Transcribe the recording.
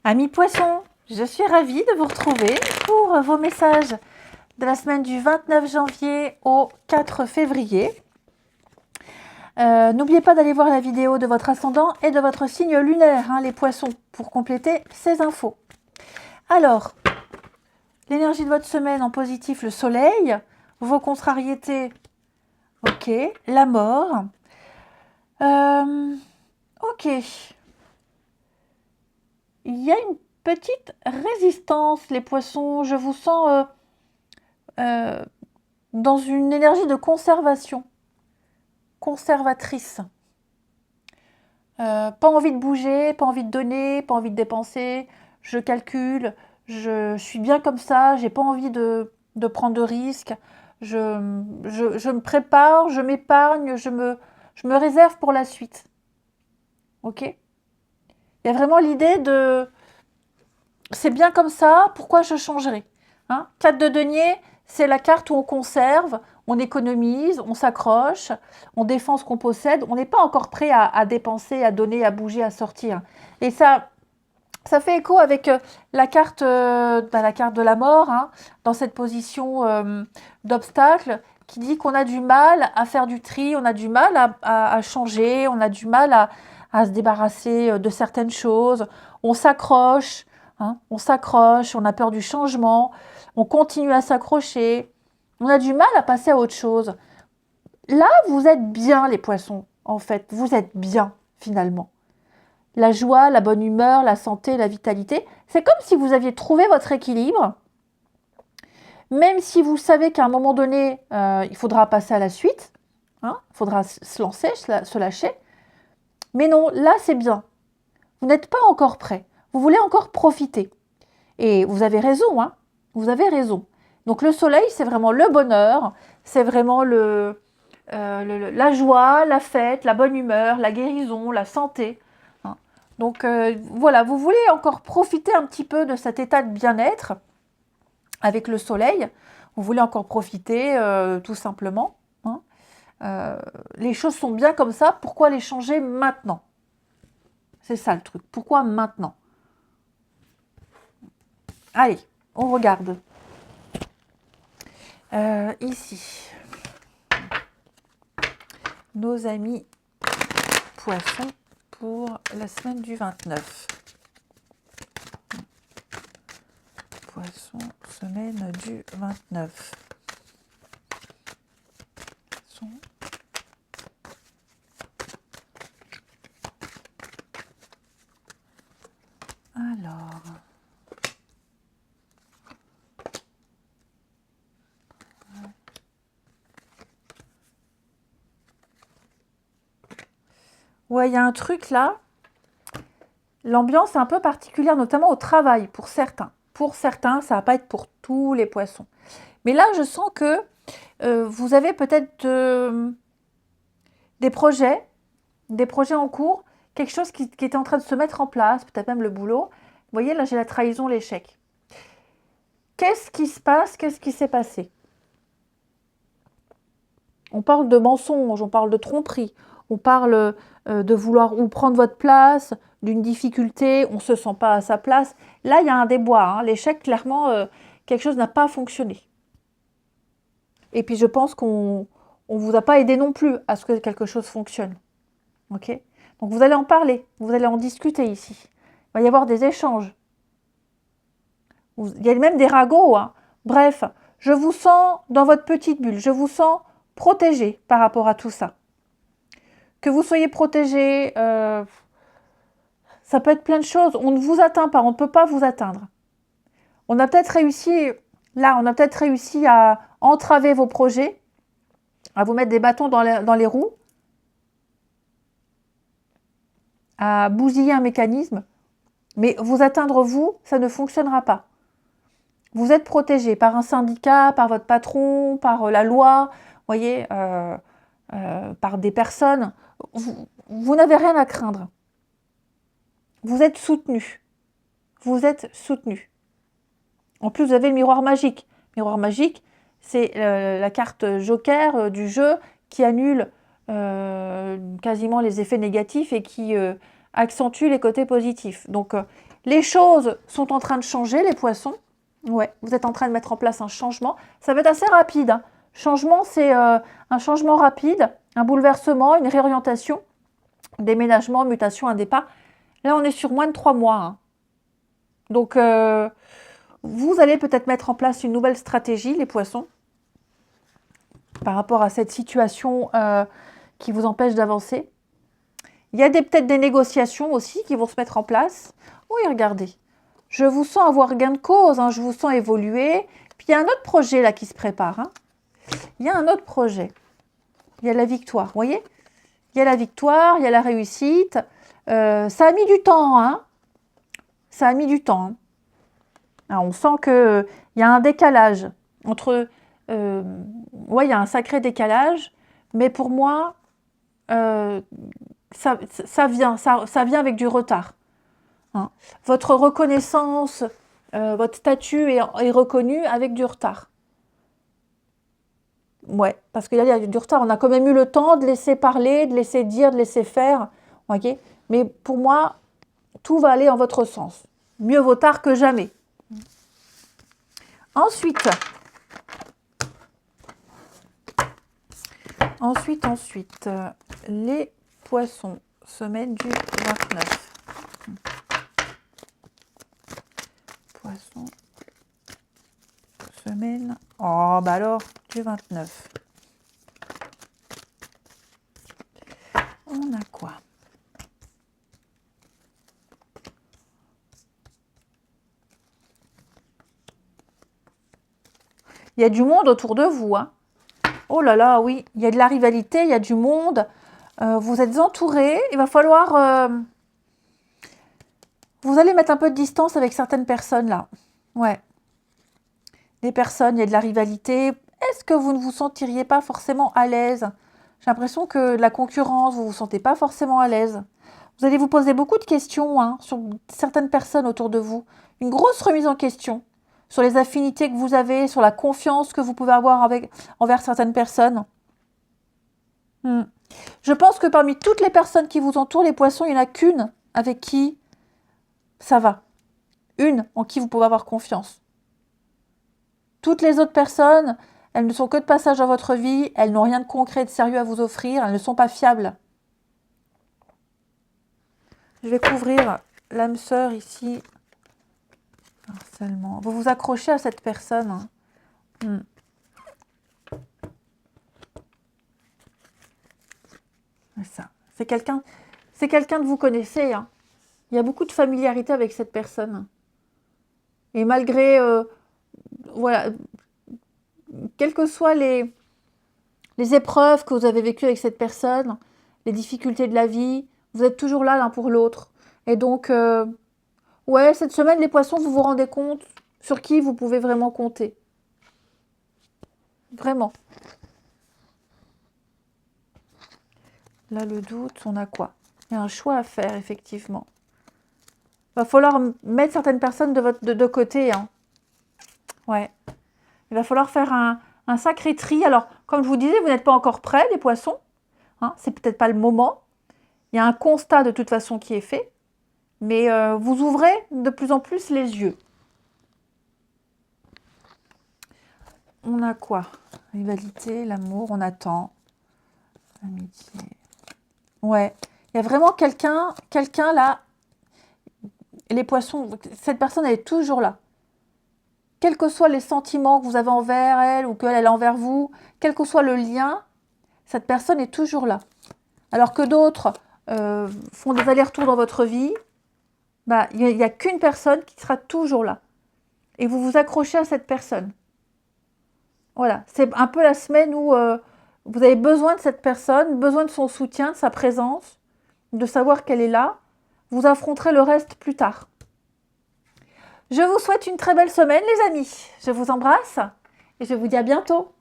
Amis poissons, je suis ravie de vous retrouver pour vos messages de la semaine du 29 janvier au 4 février. N'oubliez pas d'aller voir la vidéo de votre ascendant et de votre signe lunaire, les poissons, pour compléter ces infos. Alors, l'énergie de votre semaine en positif, le soleil, vos contrariétés, ok, la mort, ok. Il y a une petite résistance, les poissons. Je vous sens dans une énergie de conservation, conservatrice. Pas envie de bouger, pas envie de donner, pas envie de dépenser. Je calcule, je suis bien comme ça, j'ai pas envie de prendre de risques. Je me prépare, je m'épargne, je me réserve pour la suite. Ok ? Il y a vraiment l'idée de... C'est bien comme ça, pourquoi je changerai ? 4 de denier, c'est la carte où on conserve, on économise, on s'accroche, on défend ce qu'on possède. On n'est pas encore prêt à dépenser, à donner, à bouger, à sortir. Et ça fait écho avec la carte de la mort, dans cette position d'obstacle, qui dit qu'on a du mal à faire du tri, on a du mal à changer, on a du mal à se débarrasser de certaines choses. On s'accroche. On s'accroche, on a peur du changement, on continue à s'accrocher, on a du mal à passer à autre chose. Là, vous êtes bien, les poissons, en fait. Vous êtes bien, finalement. La joie, la bonne humeur, la santé, la vitalité, c'est comme si vous aviez trouvé votre équilibre, même si vous savez qu'à un moment donné, il faudra passer à la suite, il faudra se lancer, se lâcher. Mais non, là, c'est bien. Vous n'êtes pas encore prêt. Vous voulez encore profiter. Et vous avez raison, vous avez raison. Donc le soleil, c'est vraiment le bonheur, c'est vraiment la joie, la fête, la bonne humeur, la guérison, la santé. Donc voilà, vous voulez encore profiter un petit peu de cet état de bien-être avec le soleil. Vous voulez encore profiter tout simplement. Les choses sont bien comme ça, pourquoi les changer maintenant ? C'est ça le truc, pourquoi maintenant ? Allez, on regarde. Ici, nos amis poissons pour la semaine du 29. Poissons, semaine du 29. Alors... Ouais, il y a un truc là. L'ambiance est un peu particulière, notamment au travail, pour certains. Pour certains, ça ne va pas être pour tous les poissons. Mais là, je sens que vous avez peut-être des projets en cours, quelque chose qui est en train de se mettre en place, peut-être même le boulot. Vous voyez, là, j'ai la trahison, l'échec. Qu'est-ce qui se passe ? Qu'est-ce qui s'est passé ? On parle de mensonges, on parle de tromperie, on parle de vouloir ou prendre votre place, d'une difficulté, on ne se sent pas à sa place. Là, il y a un débois. L'échec, clairement, quelque chose n'a pas fonctionné. Et puis, je pense qu'on ne vous a pas aidé non plus à ce que quelque chose fonctionne. Ok ? Donc, vous allez en parler, vous allez en discuter ici. Il va y avoir des échanges. Il y a même des ragots. Bref, je vous sens dans votre petite bulle, je vous sens protégé par rapport à tout ça. Que vous soyez protégé, ça peut être plein de choses. On ne vous atteint pas, on ne peut pas vous atteindre. On a peut-être réussi à entraver vos projets, à vous mettre des bâtons dans les roues, à bousiller un mécanisme, mais vous atteindre, vous, ça ne fonctionnera pas. Vous êtes protégé par un syndicat, par votre patron, par la loi, voyez, par des personnes. Vous n'avez rien à craindre. Vous êtes soutenu. Vous êtes soutenu. En plus, vous avez le miroir magique. Le miroir magique, c'est la carte joker du jeu qui annule quasiment les effets négatifs et qui accentue les côtés positifs. Donc, les choses sont en train de changer, les poissons. Ouais, vous êtes en train de mettre en place un changement. Ça va être assez rapide, hein. Changement, c'est un changement rapide, un bouleversement, une réorientation, déménagement, mutation, un départ. Là, on est sur moins de 3 mois, hein. Donc, vous allez peut-être mettre en place une nouvelle stratégie, les poissons, par rapport à cette situation qui vous empêche d'avancer. Il y a peut-être des négociations aussi qui vont se mettre en place. Oui, regardez. Je vous sens avoir gain de cause, hein, je vous sens évoluer. Puis il y a un autre projet là qui se prépare, hein. Il y a un autre projet. Il y a la victoire, vous voyez? Il y a la victoire, il y a la réussite. Ça a mis du temps, hein. Ça a mis du temps, hein. Alors, on sent qu'il y a un décalage entre... ouais, il y a un sacré décalage. Mais pour moi, ça vient avec du retard, hein. Votre reconnaissance, votre statut est reconnu avec du retard. Ouais, parce qu'il y a du retard. On a quand même eu le temps de laisser parler, de laisser dire, de laisser faire. Okay, mais pour moi, tout va aller en votre sens. Mieux vaut tard que jamais. Ensuite, les poissons, semaine du 29. Poissons, semaine, oh bah alors, du 29. On a quoi? Il y a du monde autour de vous, hein. Oh là là, oui, il y a de la rivalité, il y a du monde. Vous êtes entourés. Il va falloir... vous allez mettre un peu de distance avec certaines personnes, là. Ouais. Des personnes, il y a de la rivalité. Est-ce que vous ne vous sentiriez pas forcément à l'aise? J'ai l'impression que la concurrence, vous ne vous sentez pas forcément à l'aise. Vous allez vous poser beaucoup de questions, hein, sur certaines personnes autour de vous. Une grosse remise en question sur les affinités que vous avez, sur la confiance que vous pouvez avoir envers certaines personnes. Je pense que parmi toutes les personnes qui vous entourent, les poissons, il n'y en a qu'une avec qui ça va. Une en qui vous pouvez avoir confiance. Toutes les autres personnes, elles ne sont que de passage dans votre vie, elles n'ont rien de concret, de sérieux à vous offrir, elles ne sont pas fiables. Je vais couvrir l'âme sœur ici. Harcèlement. Vous vous accrochez à cette personne. C'est ça. C'est quelqu'un que vous connaissez, hein. Il y a beaucoup de familiarité avec cette personne. Et malgré, voilà, quelles que soient les épreuves que vous avez vécues avec cette personne, les difficultés de la vie, vous êtes toujours là l'un pour l'autre. Et donc, ouais, cette semaine, les poissons, vous vous rendez compte sur qui vous pouvez vraiment compter. Vraiment. Là, le doute, on a quoi? Il y a un choix à faire, effectivement. Il va falloir mettre certaines personnes de côté, hein. Ouais. Il va falloir faire un sacré tri. Alors, comme je vous disais, vous n'êtes pas encore prêts, les poissons, hein, c'est peut-être pas le moment. Il y a un constat de toute façon qui est fait. Mais vous ouvrez de plus en plus les yeux. On a quoi? Rivalité, l'amour, on attend. Amitié. Ouais. Il y a vraiment quelqu'un là. Les poissons, cette personne, elle est toujours là. Quels que soient les sentiments que vous avez envers elle ou qu'elle a envers vous, quel que soit le lien, cette personne est toujours là. Alors que d'autres font des allers-retours dans votre vie, bah, il n'y a qu'une personne qui sera toujours là. Et vous vous accrochez à cette personne. Voilà, c'est un peu la semaine où vous avez besoin de cette personne, besoin de son soutien, de sa présence, de savoir qu'elle est là. Vous affronterez le reste plus tard. Je vous souhaite une très belle semaine, les amis. Je vous embrasse et je vous dis à bientôt.